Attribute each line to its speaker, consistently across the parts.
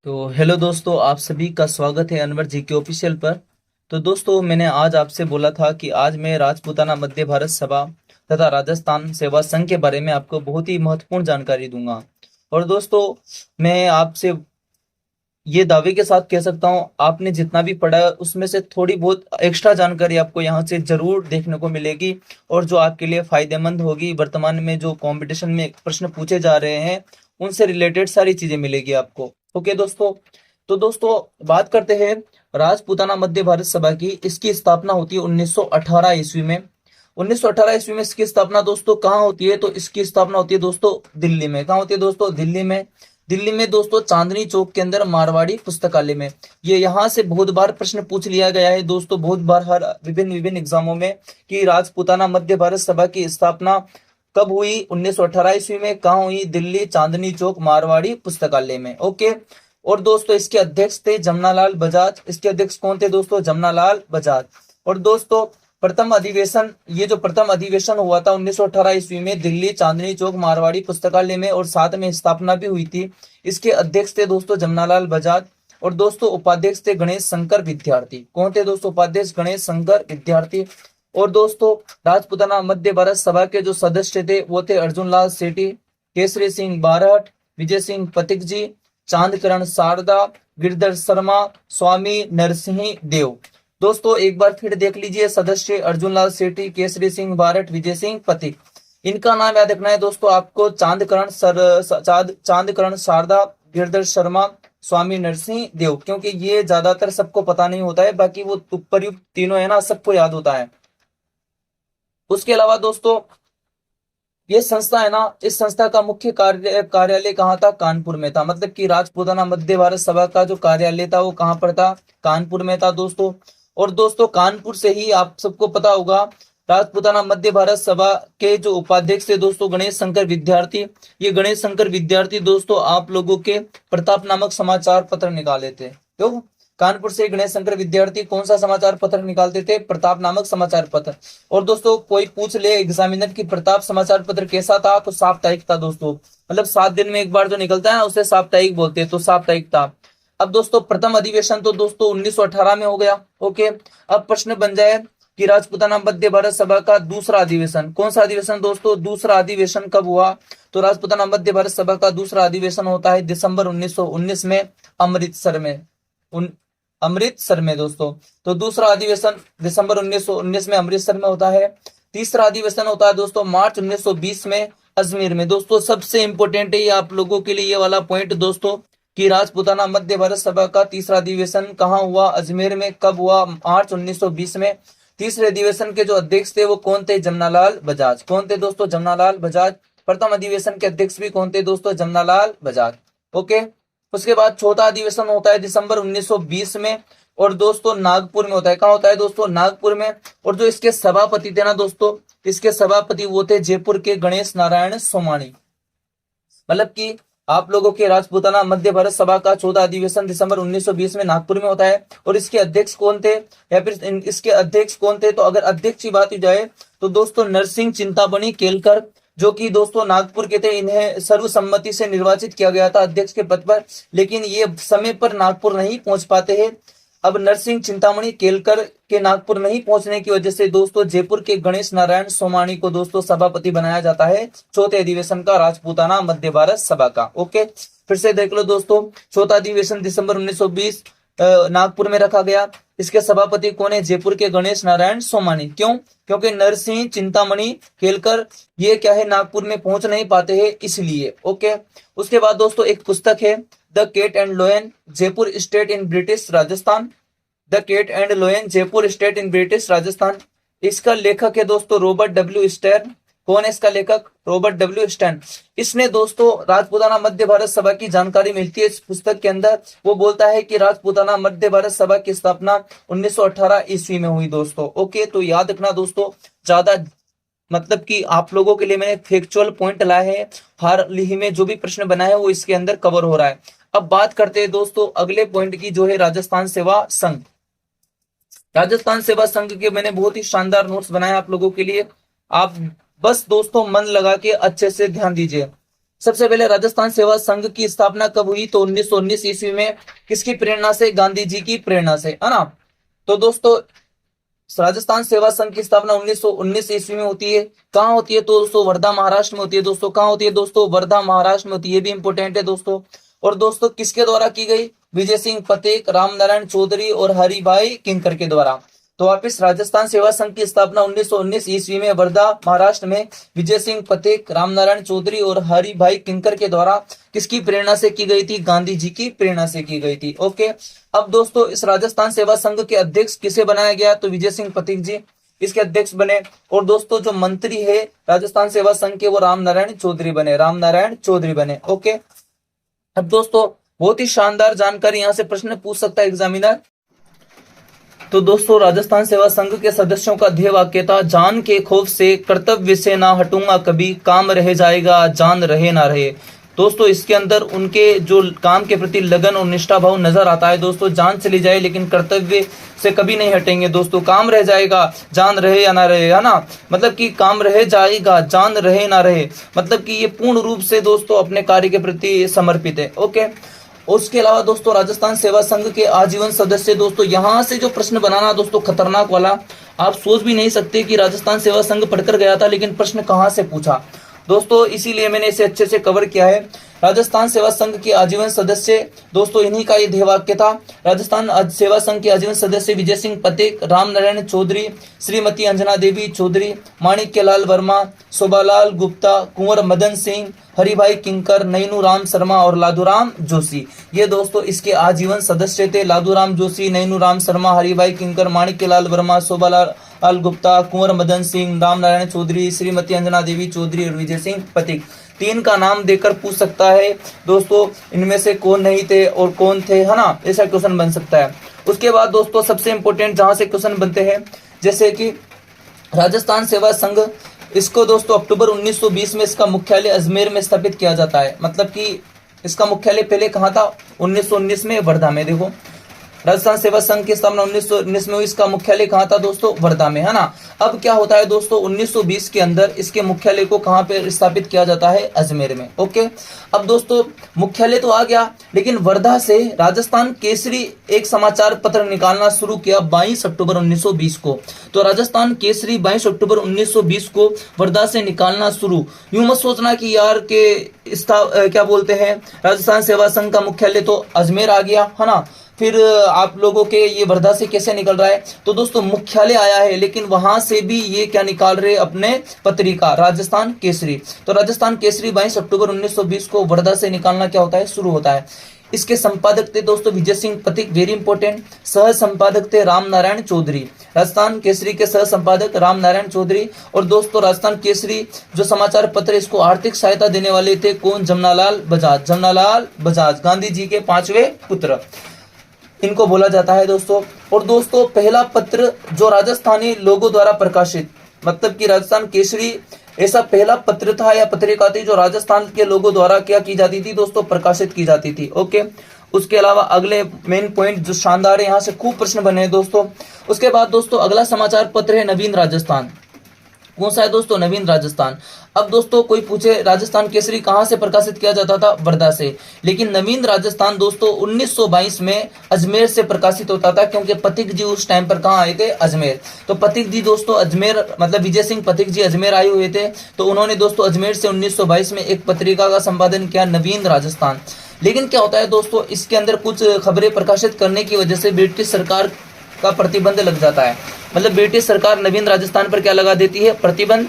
Speaker 1: तो हेलो दोस्तों, आप सभी का स्वागत है अनवर जी के ऑफिशियल पर। तो दोस्तों, मैंने आज आपसे बोला था कि आज मैं राजपूताना मध्य भारत सभा तथा राजस्थान सेवा संघ के बारे में आपको बहुत ही महत्वपूर्ण जानकारी दूंगा। और दोस्तों, मैं आपसे ये दावे के साथ कह सकता हूँ, आपने जितना भी पढ़ा है उसमें से थोड़ी बहुत एक्स्ट्रा जानकारी आपको यहाँ से जरूर देखने को मिलेगी, और जो आपके लिए फायदेमंद होगी। वर्तमान में जो कंपटीशन में प्रश्न पूछे जा रहे हैं उनसे रिलेटेड सारी चीजें मिलेगी आपको। ओके दोस्तों, तो दोस्तों बात करते हैं राजपूताना मध्य भारत सभा की। इसकी स्थापना होती है 1918 ईस्वी में। 1918 ईस्वी में इसकी स्थापना दोस्तों कहाँ होती है? तो इसकी स्थापना होती है दोस्तों दिल्ली में। कहाँ होती है दोस्तों? दिल्ली में। दिल्ली में दोस्तों चांदनी चौक के अंदर मारवाड़ी पुस्तकालय में। ये यहाँ से बहुत बार प्रश्न पूछ लिया गया है दोस्तों, बहुत बार हर विभिन्न विभिन्न एग्जामों में, कि राजपूताना मध्य भारत सभा की स्थापना कब हुई? 1918 ईस्वी में। कहाँ हुई? दिल्ली चांदनी चौक मारवाड़ी पुस्तकालय में। ओके। और दोस्तों इसके अध्यक्ष थे जमनालाल बजाज। इसके अध्यक्ष कौन थे दोस्तों? जमनालाल बजाज। और दोस्तों प्रथम अधिवेशन, ये जो प्रथम अधिवेशन हुआ था 1918 ईस्वी में दिल्ली चांदनी चौक मारवाड़ी पुस्तकालय में, और साथ में स्थापना भी हुई थी। इसके अध्यक्ष थे दोस्तों जमनालाल बजाज। और दोस्तों उपाध्यक्ष थे गणेश शंकर विद्यार्थी। कौन थे दोस्तों उपाध्यक्ष? गणेश शंकर विद्यार्थी। और दोस्तों राजपूताना मध्य भारत सभा के जो सदस्य थे वो थे अर्जुन लाल सेठी, केसरी सिंह बारहट, विजय सिंह पथिक जी, चांदकरण शारदा, गिरधर शर्मा, स्वामी नरसिंह देव। दोस्तों एक बार फिर देख लीजिए, सदस्य अर्जुन लाल सेठी, केसरी सिंह बारट, विजय सिंह पथिक। इनका नाम याद रखना है दोस्तों आपको। चांदकरण शारदा, गिरधर शर्मा, स्वामी नरसिंह देव, क्योंकि ये ज्यादातर सबको पता नहीं होता है, बाकी वो उपरयुक्त तीनों है ना, सबको याद होता है। उसके अलावा दोस्तों ये संस्था है ना, इस संस्था का मुख्य कार्यालय कहाँ था? कानपुर में था। मतलब कि राजपूताना मध्य भारत सभा का जो कार्यालय था वो कहाँ पर था? कानपुर में था दोस्तों। और दोस्तों कानपुर से ही आप सबको पता होगा, राजपूताना मध्य भारत सभा के जो उपाध्यक्ष थे दोस्तों गणेश शंकर विद्यार्थी। ये गणेश शंकर विद्यार्थी दोस्तों आप लोगों के प्रताप नामक समाचार पत्र निकाले थे। क्यों? कानपुर से गणेश शंकर विद्यार्थी कौन सा समाचार पत्र निकालते थे? प्रताप नामक समाचार पत्र। और दोस्तों कोई पूछ ले एग्जामिनर की प्रताप समाचार पत्र कैसा था, तो साप्ताहिक था दोस्तों। मतलब 7 दिन में एक बार जो निकलता है ना उसे साप्ताहिक बोलते हैं, तो साप्ताहिक था। अब दोस्तों प्रथम अधिवेशन तो दोस्तों 1918 में हो गया। ओके। अब प्रश्न बन जाए कि राजपूताना मध्य भारत सभा का दूसरा अधिवेशन, कौन सा अधिवेशन दोस्तों? दूसरा अधिवेशन कब हुआ? तो राजपूताना मध्य भारत सभा का दूसरा अधिवेशन होता है दिसंबर 1919 में, अमृतसर में। अमृतसर में दोस्तों। तो दूसरा अधिवेशन दिसंबर 1919 में अमृतसर में होता है। तीसरा अधिवेशन होता है दोस्तों मार्च 1920 में अजमेर में। दोस्तों सबसे इंपॉर्टेंट है ये आप लोगों के लिए ये वाला पॉइंट दोस्तों, कि राजपूताना मध्य भारत सभा का तीसरा अधिवेशन कहाँ हुआ? अजमेर में। कब हुआ? मार्च 1920 में। तीसरे अधिवेशन के जो अध्यक्ष थे वो कौन थे? जमनालाल बजाज। कौन थे दोस्तों? जमनालाल बजाज। प्रथम अधिवेशन के अध्यक्ष भी कौन थे दोस्तों? जमनालाल बजाज। ओके। उसके बाद चौथा अधिवेशन होता है दिसंबर 1920 में, और दोस्तों नागपुर में होता है। कहाँ होता है दोस्तों? नागपुर में। और जो इसके सभापति थे ना दोस्तों, इसके सभापति वो थे जयपुर के गणेश नारायण सोमानी। मतलब कि आप लोगों के राजपूताना मध्य भारत सभा का चौथा अधिवेशन दिसंबर 1920 में नागपुर में होता है। और इसके अध्यक्ष कौन थे, या फिर इसके अध्यक्ष कौन थे? तो अगर अध्यक्ष की बात की जाए तो दोस्तों नरसिंह चिंतामणि केलकर, जो कि दोस्तों नागपुर के थे। इन्हें सर्वसम्मति से निर्वाचित किया गया था अध्यक्ष के पद पर, लेकिन ये समय पर नागपुर नहीं पहुंच पाते हैं। अब नरसिंह चिंतामणि केलकर के नागपुर नहीं पहुंचने की वजह से दोस्तों जयपुर के गणेश नारायण सोमानी को दोस्तों सभापति बनाया जाता है चौथे अधिवेशन का राजपूताना मध्य भारत सभा का। ओके, फिर से देख लो दोस्तों, चौथा अधिवेशन दिसंबर 1920 नागपुर में रखा गया। इसके सभापति कौन है? जयपुर के गणेश नारायण सोमानी। क्यों? क्योंकि नरसिंह चिंतामणि केलकर ये क्या है, नागपुर में पहुंच नहीं पाते हैं, इसलिए। ओके। उसके बाद दोस्तों एक पुस्तक है the cat and lion, Jaipur state in British Rajasthan. The cat and lion, Jaipur state in British Rajasthan. इसका लेखक है दोस्तों रॉबर्ट डब्ल्यू स्टर्न। कौन है इसका लेखक? Robert W stern. इसने दोस्तों राजपूताना मध्य भारत सभा की जानकारी मिलती है इस पुस्तक के अंदर। वो बोलता है कि राजपूताना मध्य भारत सभा की स्थापना 1918 ईस्वी में हुई दोस्तों। ओके, तो याद रखना दोस्तों, ज्यादा मतलब कि आप लोगों के लिए मैंने फैक्चुअल पॉइंट लाए हैं। हाल ही में जो भी प्रश्न बनाए वो इसके अंदर कवर हो रहा है। अब बात करते हैं दोस्तों अगले पॉइंट की, जो है राजस्थान सेवा संघ। राजस्थान सेवा संघ के मैंने बहुत ही शानदार नोट्स बनाए आप लोगों के लिए। आप बस दोस्तों मन लगा के अच्छे से ध्यान दीजिए। सबसे पहले राजस्थान सेवा संघ की स्थापना कब हुई? तो 1919 ईस्वी में। किसकी प्रेरणा से? गांधी जी की प्रेरणा से, है ना। तो दोस्तों राजस्थान सेवा संघ की स्थापना 1919 ईस्वी में होती है। कहाँ होती है? तो दोस्तों वर्धा महाराष्ट्र में होती है। दोस्तों कहाँ होती है? दोस्तों वर्धा महाराष्ट्र में होती है। ये भी इंपोर्टेंट है दोस्तों। और दोस्तों किसके द्वारा की गई? विजय सिंह पतेक, रामनारायण चौधरी और हरिभाई किंकर के द्वारा। तो वापिस राजस्थान सेवा संघ की स्थापना 1919 ईस्वी में वर्धा महाराष्ट्र में विजय सिंह पतेक, रामनारायण चौधरी और हरिभाई किंकर के द्वारा किसकी प्रेरणा से की गई थी? गांधी जी की प्रेरणा से की गई थी। ओके, अब दोस्तों इस राजस्थान सेवा संघ के अध्यक्ष किसे बनाया गया? तो विजय सिंह पतेक जी इसके अध्यक्ष बने। और दोस्तों जो मंत्री है राजस्थान सेवा संघ के वो रामनारायण चौधरी बने, रामनारायण चौधरी बने। ओके, अब दोस्तों बहुत ही शानदार जानकारी यहां से प्रश्न पूछ सकता है एग्जामिनर। तो दोस्तों राजस्थान सेवा संघ के सदस्यों का ध्येय वाक्य था, जान के खौफ से कर्तव्य से ना हटूंगा कभी, काम रह जाएगा जान रहे ना रहे। दोस्तों इसके अंदर उनके जो काम के प्रति लगन और निष्ठा भाव नजर आता है। दोस्तों जान चली जाए लेकिन कर्तव्य से कभी नहीं हटेंगे। दोस्तों काम रह जाएगा जान रहे या ना रहे, है ना। मतलब कि काम रह जाएगा जान रहे ना रहे, मतलब कि ये पूर्ण रूप से दोस्तों अपने कार्य के प्रति समर्पित है। ओके, उसके अलावा दोस्तों राजस्थान सेवा संघ के आजीवन सदस्य। दोस्तों यहां से जो प्रश्न बनाना दोस्तों खतरनाक वाला, आप सोच भी नहीं सकते कि राजस्थान सेवा संघ पढ़कर गया था लेकिन प्रश्न कहां से पूछा दोस्तों, इसीलिए मैंने इसे अच्छे से कवर किया है। राजस्थान सेवा संघ के आजीवन सदस्य दोस्तों इन्हीं का ये ध्येय वाक्य था। राजस्थान सेवा संघ के आजीवन सदस्य विजय सिंह पतेक, रामनारायण चौधरी, श्रीमती अंजना देवी चौधरी, माणिक्यलाल वर्मा, शोभालाल गुप्ता, कुंवर मदन सिंह, हरिभाई किंकर, नैनू राम शर्मा और लादूराम जोशी। ये दोस्तों इसके आजीवन सदस्य थे। लादूराम जोशी, नैनू राम शर्मा, हरिभाई किंकर, माणिक्यलाल वर्मा, शोभालाल गुप्ता, कुंवर मदन सिंह, रामनारायण चौधरी, श्रीमती अंजना देवी चौधरी और विजय सिंह पतेक। तीन का नाम देकर पूछ सकता है दोस्तों इनमें से कौन नहीं थे और कौन थे, है ना। ऐसा क्वेश्चन बन सकता है। उसके बाद दोस्तों सबसे इंपॉर्टेंट जहां से क्वेश्चन बनते हैं, जैसे कि राजस्थान सेवा संघ, इसको दोस्तों अक्टूबर 1920 में इसका मुख्यालय अजमेर में स्थापित किया जाता है। मतलब कि इसका मुख्यालय पहले कहाँ था? 1919 में वर्धा में। देखो राजस्थान सेवा संघ की स्थापना 1919 में हुई, इसका मुख्यालय कहाँ था दोस्तों? वर्धा में, है ना। अब क्या होता है दोस्तों 1920 के अंदर इसके मुख्यालय को कहाँ पे स्थापित किया जाता है? अजमेर में। ओके, अब दोस्तों मुख्यालय तो आ गया लेकिन वर्धा से राजस्थान केसरी एक समाचार पत्र निकालना शुरू किया 22 अक्टूबर 1920 को। तो राजस्थान केसरी 22 अक्टूबर 1920 को वर्धा से निकालना शुरू। यूं मत सोचना कि यार के क्या बोलते हैं राजस्थान सेवा संघ का मुख्यालय तो अजमेर आ गया, है ना, फिर आप लोगों के ये वर्धा से कैसे निकल रहा है? तो दोस्तों मुख्यालय आया है लेकिन वहां से भी ये क्या निकाल रहे अपने पत्रिका, राजस्थान केसरी। तो राजस्थान केसरी 22 अक्टूबर 1920 को वर्धा से निकालना क्या होता है? शुरू होता है। इसके संपादक थे दोस्तों विजय सिंह पतेक, वेरी इंपॉर्टेंट। सह संपादक थे रामनारायण चौधरी। राजस्थान केसरी के सह संपादक रामनारायण चौधरी। और दोस्तों राजस्थान केसरी जो समाचार पत्र इसको आर्थिक सहायता देने वाले थे कौन? जमनालाल बजाज। जमनालाल बजाज गांधी जी के 5वें पुत्र इनको बोला जाता है दोस्तों। और दोस्तों पहला पत्र जो राजस्थानी लोगों द्वारा प्रकाशित, मतलब कि राजस्थान केसरी ऐसा पहला पत्र था या पत्रिका थी जो राजस्थान के लोगों द्वारा क्या की जाती थी दोस्तों? प्रकाशित की जाती थी। ओके, उसके अलावा अगले मेन पॉइंट जो शानदार है, यहाँ से खूब प्रश्न बने हैं दोस्तों। उसके बाद दोस्तों अगला समाचार पत्र है नवीन राजस्थान। कौन सा है दोस्तों? नवीन राजस्थान। अब दोस्तों कोई पूछे राजस्थान केसरी कहां से प्रकाशित किया जाता था? वर्धा से। लेकिन नवीन राजस्थान दोस्तों 1922 में अजमेर से प्रकाशित होता था, क्योंकि पथिक जी उस टाइम पर कहां आए थे? अजमेर। तो पथिक जी दोस्तों अजमेर, मतलब विजय सिंह पथिक जी अजमेर आए हुए थे। तो उन्होंने दोस्तों अजमेर से 1922 में एक पत्रिका का संपादन किया, नवीन राजस्थान। लेकिन क्या होता है दोस्तों, इसके अंदर कुछ खबरें प्रकाशित करने की वजह से ब्रिटिश सरकार का प्रतिबंध लग जाता है। मतलब ब्रिटिश सरकार नवीन राजस्थान पर क्या लगा देती है? प्रतिबंध।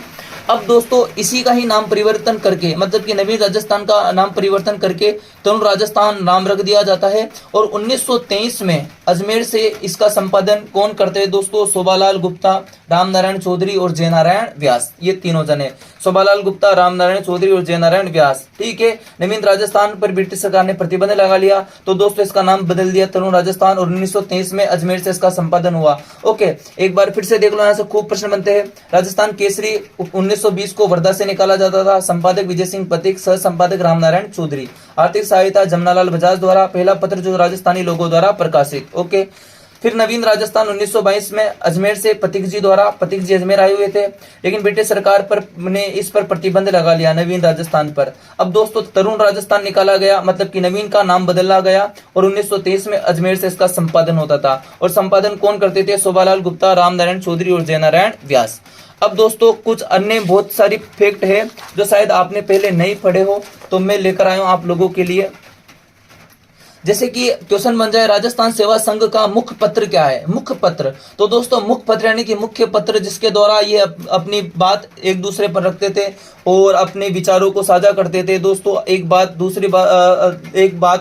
Speaker 1: अब दोस्तों इसी का ही नाम परिवर्तन करके, मतलब कि नवीन राजस्थान का नाम परिवर्तन करके तरुण राजस्थान नाम रख दिया जाता है। और 1923 में अजमेर से इसका संपादन कौन करते हैं दोस्तों? शोभालाल गुप्ता, रामनारायण चौधरी और जयनारायण व्यास। ये तीनों जने, शोभालाल गुप्ता, रामनारायण चौधरी और जयनारायण व्यास। ठीक है, नवीन राजस्थान पर ब्रिटिश सरकार ने प्रतिबंध लगा लिया, तो दोस्तों इसका नाम बदल दिया तरुण राजस्थान। और 1923 में अजमेर से इसका संपादन हुआ। ओके, एक बार फिर से देख लो, यहाँ से खूब प्रश्न बनते हैं। राजस्थान केसरी 1920 को वर्धा से निकाला जाता था। संपादक विजय सिंह पथिक, सह संपादक रामनारायण चौधरी। आर्थिक सहायता जमनालाल बजाज द्वारा। पहला पत्र जो राजस्थानी लोगों द्वारा प्रकाशित। ओके, फिर नवीन राजस्थान 1922 में अजमेर से पथिक जी अजमेर आए हुए थे, लेकिन ब्रिटिश सरकार पर ने इस पर प्रतिबंध लगा लिया नवीन राजस्थान पर। अब दोस्तों तरुण राजस्थान निकाला गया, मतलब कि नवीन का नाम बदला गया और 1923 में अजमेर से इसका संपादन होता था। और संपादन कौन करते थे? शोभालाल गुप्ता, रामनारायण चौधरी और जयनारायण व्यास। अब दोस्तों कुछ अन्य बहुत सारी फैक्ट है जो शायद आपने पहले नहीं पढ़े हो, तो मैं लेकर आया हूं आप लोगों के लिए। जैसे कि क्वेश्चन बन जाए, राजस्थान सेवा संघ का मुख्य पत्र क्या है? मुख्य पत्र, तो दोस्तों मुख्य पत्र यानी कि मुख्य पत्र जिसके द्वारा ये अपनी बात एक दूसरे पर रखते थे और अपने विचारों को साझा करते थे दोस्तों, एक बात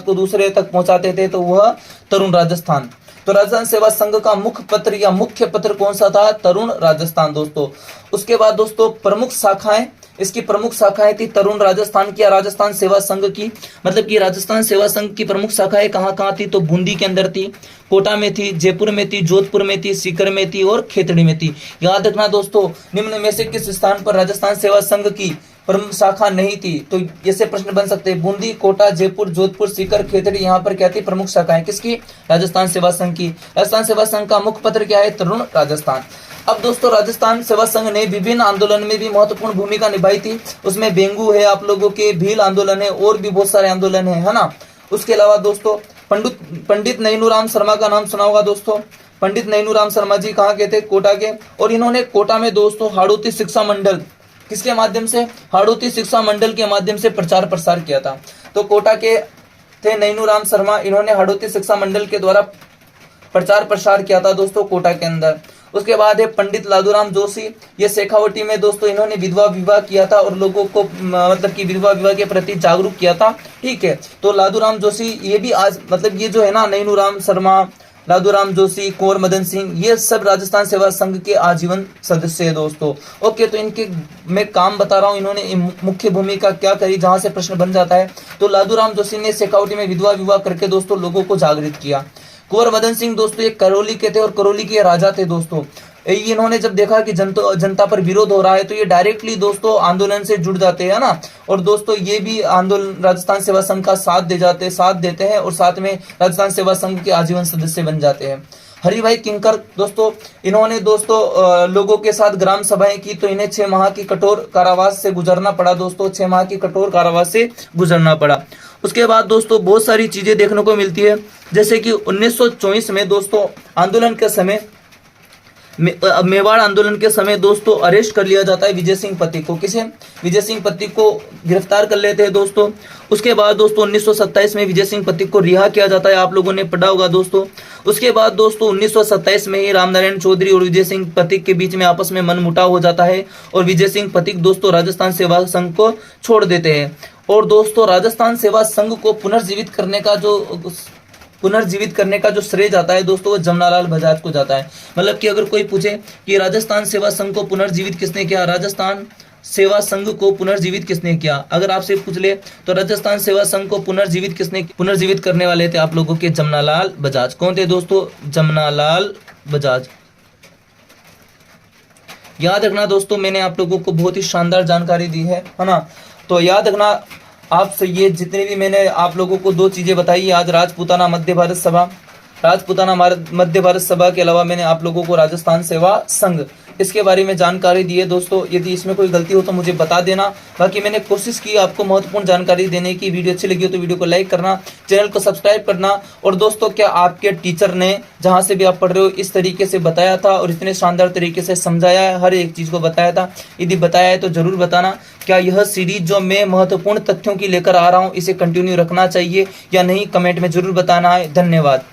Speaker 1: को दूसरे तक पहुंचाते थे, तो वह तरुण राजस्थान। तो राजस्थान सेवा संघ का मुख्य पत्र या मुख्य पत्र कौन सा था? तरुण राजस्थान दोस्तों। उसके बाद दोस्तों प्रमुख शाखाएं, इसकी प्रमुख शाखाएं थी तरुण राजस्थान की या राजस्थान सेवा संघ की, मतलब कि राजस्थान सेवा संघ की प्रमुख शाखाएं कहाँ कहाँ थी? तो बूंदी के अंदर थी, कोटा में थी, जयपुर में थी, जोधपुर में थी, सीकर में थी और खेतड़ी में थी। याद रखना दोस्तों, निम्न में से किस स्थान पर राजस्थान सेवा संघ की प्रमुख शाखा नहीं थी? तो ऐसे प्रश्न बन सकते हैं, बूंदी, कोटा, जयपुर, जोधपुर, सीकर, खेतड़ी, यहाँ पर क्या थी? प्रमुख शाखाएं किसकी? राजस्थान सेवा संघ की। राजस्थान सेवा संघ का मुख्य पत्र क्या है? तरुण राजस्थान। अब दोस्तों राजस्थान सेवा संघ ने विभिन्न आंदोलन में भी महत्वपूर्ण भूमिका निभाई थी। उसमें बेंगू है, आप लोगों के भील आंदोलन है और भी बहुत सारे आंदोलन है ना। उसके अलावा दोस्तों पंडित नैनूराम शर्मा का नाम सुना होगा दोस्तों। पंडित नैनूराम शर्मा जी कहाँ के थे? कोटा के। और इन्होंने कोटा में दोस्तों हाड़ौती शिक्षा मंडल, किसके माध्यम से? हाड़ौती शिक्षा मंडल के माध्यम से प्रचार प्रसार किया था। तो कोटा के थे नैनूराम शर्मा, इन्होंने हाड़ौती शिक्षा मंडल के द्वारा प्रचार प्रसार किया था दोस्तों कोटा के अंदर। उसके बाद है पंडित लादूराम जोशी, ये शेखावटी में दोस्तों इन्होंने विधवा विवाह किया था और लोगों को मतलब कि विधवा विवाह के प्रति जागरूक किया था। ठीक है, तो लादूराम जोशी ये भी आज मतलब ये जो है ना, नैनूराम शर्मा, लादूराम जोशी, कुंवर मदन सिंह, ये सब राजस्थान सेवा संघ के आजीवन सदस्य है दोस्तों। ओके, तो इनके मैं काम बता रहा हूँ, इन्होंने मुख्य भूमिका क्या करी, जहां से प्रश्न बन जाता है। तो लादूराम जोशी ने शेखावटी में विधवा विवाह करके दोस्तों लोगों को जागृत किया। कुंवर मदन सिंह दोस्तों एक करौली के थे और करौली के राजा थे दोस्तों। इन्होंने जब देखा कि जनता पर विरोध हो रहा है तो ये डायरेक्टली दोस्तों आंदोलन से जुड़ जाते हैं ना, और दोस्तों ये भी आंदोलन राजस्थान सेवा संघ का साथ देते हैं और साथ में राजस्थान सेवा संघ के आजीवन सदस्य बन जाते हैं। हरिभाई किंकर दोस्तों, इन्होंने दोस्तों लोगों के साथ ग्राम सभाएं की, तो इन्हें 6 माह की कठोर कारावास से गुजरना पड़ा दोस्तों, 6 माह की कठोर कारावास से गुजरना पड़ा। उसके बाद दोस्तों बहुत सारी चीजें देखने को मिलती है, जैसे कि 1924 में दोस्तों आंदोलन के समय मेवाड़ आंदोलन के समय दोस्तों अरेस्ट कर लिया जाता है विजय सिंह पथिक को। किसे? विजय सिंह पथिक को गिरफ्तार कर लेते हैं दोस्तों। उसके बाद दोस्तों 1927 में विजय सिंह पथिक को रिहा किया जाता है, आप लोगों ने पढ़ा होगा दोस्तों। उसके बाद दोस्तों 1927 में ही रामनारायण चौधरी और विजय सिंह पथिक के बीच में आपस में मनमुटाव हो जाता है और विजय सिंह पथिक दोस्तों राजस्थान सेवा संघ को छोड़ देते हैं। और दोस्तों राजस्थान सेवा संघ को पुनर्जीवित करने का जो श्रेय जाता है दोस्तों वो जमनालाल बजाज को जाता है। मतलब कि अगर कोई पूछे कि राजस्थान सेवा संघ को पुनर्जीवित किसने किया, राजस्थान सेवा संघ को पुनर्जीवित किसने किया, अगर आपसे पूछ ले तो राजस्थान सेवा संघ को पुनर्जीवित करने वाले थे आप लोगों के जमनालाल बजाज। कौन थे दोस्तों? जमनालाल बजाज। याद रखना दोस्तों, मैंने आप लोगों को बहुत ही शानदार जानकारी दी है ना, तो याद रखना आपसे ये जितने भी मैंने आप लोगों को 2 चीजें बताई, आज राजपूताना मध्य भारत सभा के अलावा मैंने आप लोगों को राजस्थान सेवा संघ इसके बारे में जानकारी दी है दोस्तों। यदि इसमें कोई गलती हो तो मुझे बता देना। बाकी मैंने कोशिश की आपको महत्वपूर्ण जानकारी देने की। वीडियो अच्छी लगी हो तो वीडियो को लाइक करना, चैनल को सब्सक्राइब करना। और दोस्तों क्या आपके टीचर ने जहां से भी आप पढ़ रहे हो इस तरीके से बताया था और इतने शानदार तरीके से समझाया है, हर एक चीज को बताया था? यदि बताया है तो जरूर बताना। क्या यह सीरीज जो मैं महत्वपूर्ण तथ्यों की लेकर आ रहा हूँ इसे कंटिन्यू रखना चाहिए या नहीं, कमेंट में जरूर बताना है। धन्यवाद।